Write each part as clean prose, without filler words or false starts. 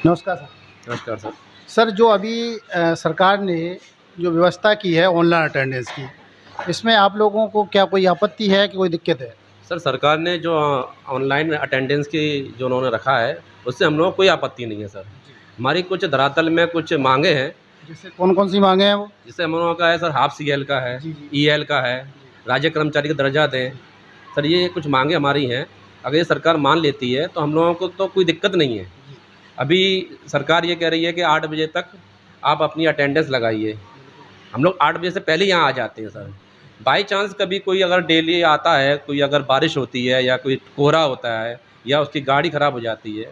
नमस्कार सर। नमस्कार sir. Sir जो अभी सरकार ने जो व्यवस्था की है ऑनलाइन अटेंडेंस की, इसमें आप लोगों को क्या कोई आपत्ति है कि कोई दिक्कत है? सर सरकार ने जो ऑनलाइन अटेंडेंस की जो उन्होंने रखा है, उससे हम लोगों को कोई आपत्ति नहीं है सर। हमारी कुछ धरातल में कुछ माँगे हैं, जैसे कौन-कौन सी माँगे हैं वो? जिससे हम लोगों का है सर हाफ सीएल का है, जी, जी। ईएल का है, राज्य कर्मचारी का दर्जा दें। सर ये कुछ माँगे हमारी हैं, अगर ये सरकार मान लेती है तो हम लोगों को तो कोई दिक्कत नहीं है। अभी सरकार ये कह रही है कि 8 बजे तक आप अपनी अटेंडेंस लगाइए। हम लोग 8 बजे से पहले ही यहाँ आ जाते हैं सर। बाई चांस कभी कोई अगर डेली आता है, कोई अगर बारिश होती है या कोई कोहरा होता है या उसकी गाड़ी ख़राब हो जाती है,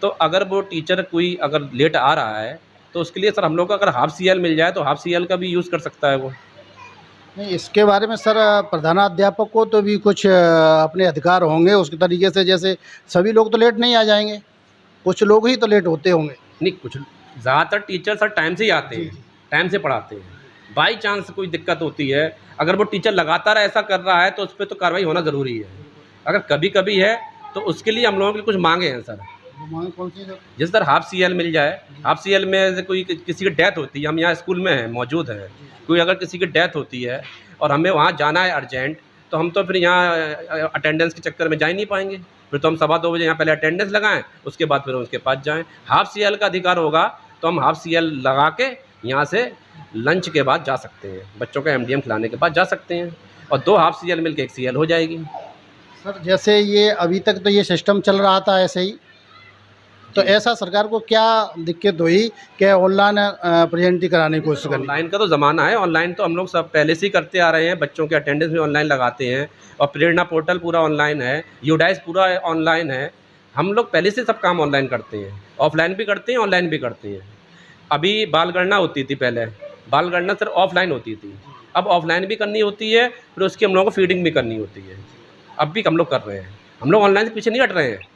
तो अगर वो टीचर कोई अगर लेट आ रहा है, तो उसके लिए सर हम लोग को अगर हाफ सीएल मिल जाए तो हाफ सीएल का भी यूज़ कर सकता है वो। नहीं, इसके बारे में सर प्रधानाध्यापक को तो भी कुछ अपने अधिकार होंगे उसके तरीके से, जैसे सभी लोग तो लेट नहीं आ जाएँगे, कुछ लोग ही तो लेट होते होंगे। नहीं, कुछ ज़्यादातर टीचर सर टाइम से ही आते जी, हैं, जी। टाइम से पढ़ाते हैं। बाई चांस कोई दिक्कत होती है, अगर वो टीचर लगातार ऐसा कर रहा है तो उस पे तो कार्रवाई होना ज़रूरी है। अगर कभी-कभी है तो उसके लिए हम लोगों की कुछ माँगे हैं सर। वो माँग कौन-सी सर? जैसे सर हाफ सीएल मिल जाए, हाफ सीएल में से कोई किसी की डेथ होती है, हम यहाँ स्कूल में हैं, मौजूद हैं, कोई अगर किसी की डेथ होती है और हमें वहाँ जाना है अर्जेंट, तो हम तो फिर यहाँ अटेंडेंस के चक्कर में जा ही नहीं पाएँगे। फिर तो हम 2:15 बजे यहाँ पहले अटेंडेंस लगाएँ, उसके बाद फिर उसके पास जाएँ। हाफ सीएल का अधिकार होगा तो हम हाफ सीएल लगा के यहाँ से लंच के बाद जा सकते हैं, बच्चों को एमडीएम खिलाने के बाद जा सकते हैं और 2 हाफ सीएल मिल के 1 सीएल हो जाएगी। सर जैसे ये अभी तक तो ये सिस्टम चल रहा था ऐसे ही, तो ऐसा सरकार को क्या दिक्कत हुई कि ऑनलाइन प्रेजेंटी कराने की कोशिश करी? ऑनलाइन का तो ज़माना है, ऑनलाइन तो हम लोग सब पहले से ही करते आ रहे हैं, बच्चों के अटेंडेंस भी ऑनलाइन लगाते हैं और प्रेरणा पोर्टल पूरा ऑनलाइन है, यूडाइस पूरा ऑनलाइन है। हम लोग पहले से सब काम ऑनलाइन करते हैं, ऑफलाइन भी करते हैं, ऑनलाइन भी करते हैं। अभी बाल गणना होती थी पहले, बाल गणना सिर्फ ऑफलाइन होती थी, अब ऑफलाइन भी करनी होती है, फिर उसकी हम लोगों को फीडिंग भी करनी होती है। अब भी हम लोग कर रहे हैं, हम लोग ऑनलाइन से पीछे नहीं हट रहे हैं।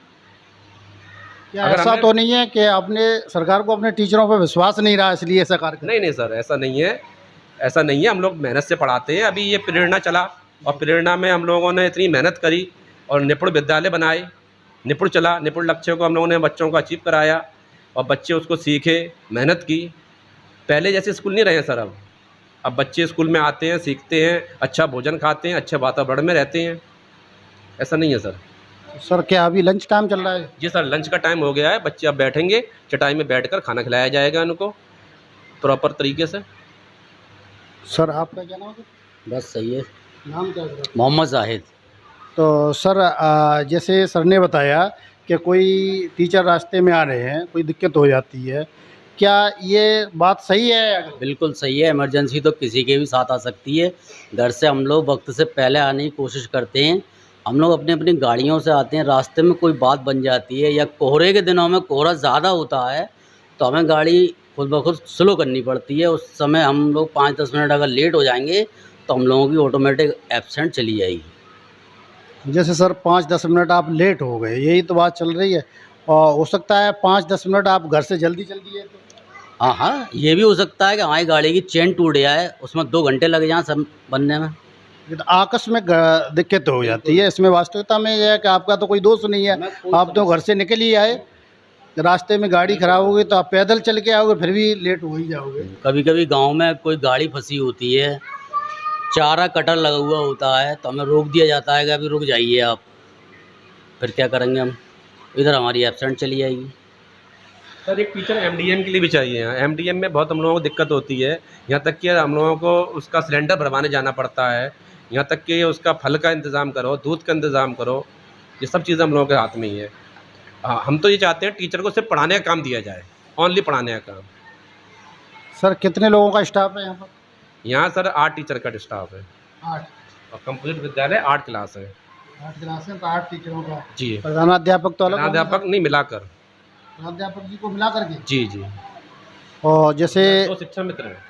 क्या अगर ऐसा हमें तो नहीं है कि अपने सरकार को अपने टीचरों पर विश्वास नहीं रहा इसलिए ऐसा कार्य कर? नहीं, नहीं सर, ऐसा नहीं है, ऐसा नहीं है। हम लोग मेहनत से पढ़ाते हैं। अभी ये प्रेरणा चला और प्रेरणा में हम लोगों ने इतनी मेहनत करी और निपुण विद्यालय बनाए, निपुण चला, निपुण लक्ष्य को हम लोगों ने बच्चों को अचीव कराया और बच्चे उसको सीखे, मेहनत की। पहले जैसे स्कूल नहीं रहे हैं सर अब। अब बच्चे स्कूल में आते हैं, सीखते हैं, अच्छा भोजन खाते हैं, अच्छे वातावरण में रहते हैं। ऐसा नहीं है सर। सर क्या अभी लंच टाइम चल रहा है? जी सर, लंच का टाइम हो गया है, बच्चे अब बैठेंगे, चटाई में बैठकर खाना खिलाया जाएगा उनको प्रॉपर तरीके से। सर आपका क्या नाम है? बस सही है। नाम क्या है सर? मोहम्मद जाहिद। तो सर जैसे सर ने बताया कि कोई टीचर रास्ते में आ रहे हैं, कोई दिक्कत हो जाती है, क्या ये बात सही है? बिल्कुल सही है, इमरजेंसी तो किसी के भी साथ आ सकती है। घर से हम लोग वक्त से पहले आने की कोशिश करते हैं। हम लोग अपनी अपनी गाड़ियों से आते हैं, रास्ते में कोई बात बन जाती है या कोहरे के दिनों में कोहरा ज़्यादा होता है तो हमें गाड़ी खुद ब खुद स्लो करनी पड़ती है। उस समय हम लोग 5-10 मिनट अगर लेट हो जाएंगे तो हम लोगों की ऑटोमेटिक एब्सेंट चली जाएगी। जैसे सर 5-10 मिनट आप लेट हो गए, यही तो बात चल रही है, और हो सकता है 5-10 मिनट आप घर से जल्दी चल दिए तो? हाँ हाँ, ये भी हो सकता है कि हमारी गाड़ी की चेन टूट जाए, उसमें 2 घंटे लग जाएँ सब बनने में। ये तो आकस्मिक दिक्कत हो जाती है। इसमें वास्तविकता में यह है कि आपका तो कोई दोष नहीं है, आप तो घर से निकल ही आए, रास्ते में गाड़ी खराब हो गई तो आप पैदल चल के आओगे, फिर भी लेट हो ही जाओगे। कभी कभी गांव में कोई गाड़ी फंसी होती है, चारा कटर लगा हुआ होता है तो हमें रोक दिया जाता है कि अभी रुक जाइए आप। फिर क्या करेंगे हम, इधर हमारी एब्सेंट चली जाएगी। सर एक टीचर एमडीएम के लिए भी चाहिए यहाँ। एमडीएम में बहुत हम लोगों को दिक्कत होती है, यहाँ तक कि हम लोगों को उसका सिलेंडर भरवाने जाना पड़ता है, यहाँ तक कि उसका फल का इंतज़ाम करो, दूध का इंतज़ाम करो, ये सब चीज़ें हम लोगों के हाथ में ही है। हम तो ये चाहते हैं टीचर को सिर्फ पढ़ाने का काम दिया जाए, ओनली पढ़ाने का काम। सर कितने लोगों का स्टाफ है यहाँ पर? यहाँ सर 8 टीचर का स्टाफ है 8। और कंप्लीट विद्यालय 8 क्लास है। 8 क्लासें तो 8 टीचरों का। जी, प्रधानाध्यापक तो अलग होंगे? अध्यापक नहीं मिलाकर। प्रधानाध्यापक जी को मिला करके? जी जी, और जैसे 2 शिक्षा मित्र हैं,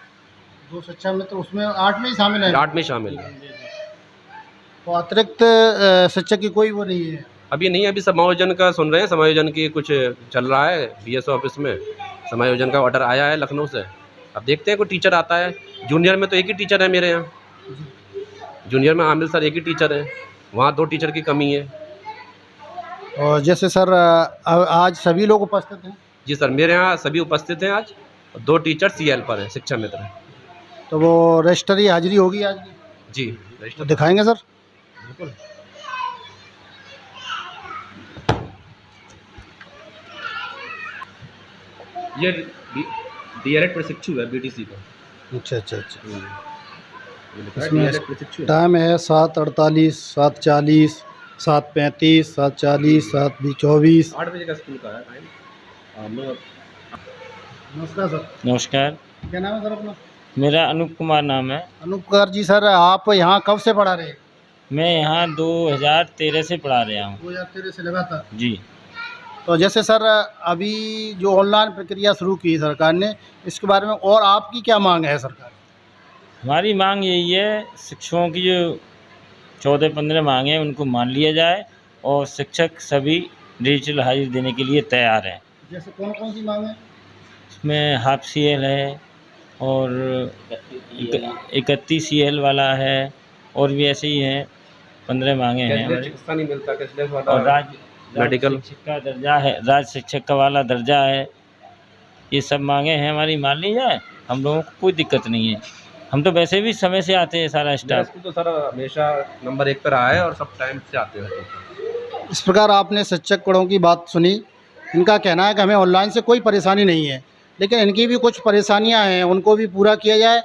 2 शिक्षा मित्र उसमें 8 में ही शामिल है? 8 में शामिल है। तो अतिरिक्त शिक्षक की कोई वो नहीं है? अभी नहीं, अभी समायोजन का सुन रहे हैं, समायोजन की कुछ चल रहा है बीएसओ ऑफिस में, समायोजन का ऑर्डर आया है लखनऊ से। अब देखते हैं कोई टीचर आता है। जूनियर में तो एक ही टीचर है मेरे यहाँ, जूनियर में आमिर सर एक ही टीचर है, वहाँ 2 टीचर की कमी है। और जैसे सर आज सभी लोग उपस्थित हैं? जी सर, मेरे यहाँ सभी उपस्थित हैं आज। 2 टीचर CL पर हैं, शिक्षा मित्र हैं। तो वो रजिस्टरी हाजिरी होगी आज की, जी तो रजिस्टर दिखाएंगे सर। बिल्कुल। ये DLED प्रशिक्षु है BTC का। अच्छा अच्छा अच्छा। ये लिखा है इसमें DLED प्रशिक्षु है। टाइम है 7:48, 7:40, 7:35, 7:40, 7:24। 8 बजे का स्कूल का है टाइम। हम लोग नमस्कार सर, नमस्कार, क्या नाम है सर अपना? मेरा अनूप कुमार नाम है। अनूप कुमार जी, सर आप यहाँ कब से पढ़ा रहे हैं? मैं यहाँ 2013 से पढ़ा रहा हूँ। 2013 से लगातार। जी। तो जैसे सर अभी जो ऑनलाइन प्रक्रिया शुरू की सरकार ने, इसके बारे में और आपकी क्या मांग है सरकार? हमारी मांग यही है, शिक्षकों की जो 14-15 मांग हैं उनको मान लिया जाए और शिक्षक सभी डिजिटल हाजिरी देने के लिए तैयार हैं। जैसे कौन कौन सी मांग है? इसमें हाफ CL है और 31 CL वाला है और भी ऐसे ही हैं, 15 मांगे हैं कैशलेस हमारी। चिकित्सा नहीं मिलता, कैशलेस वाला और राज्य मेडिकल शिक्षक का दर्जा है, राज्य शिक्षक का वाला दर्जा है। ये सब मांगे हैं हमारी, मान ली जाए, हम लोगों को कोई दिक्कत नहीं है। हम तो वैसे भी समय से आते हैं, सारा मेरा स्टाफ। स्कूल तो सर हमेशा नंबर 1 पर रहा है और सब टाइम से आते हैं। इस प्रकार आपने शिक्षकों की बात सुनी। इनका कहना है कि हमें ऑनलाइन से कोई परेशानी नहीं है, लेकिन इनकी भी कुछ परेशानियां हैं, उनको भी पूरा किया जाए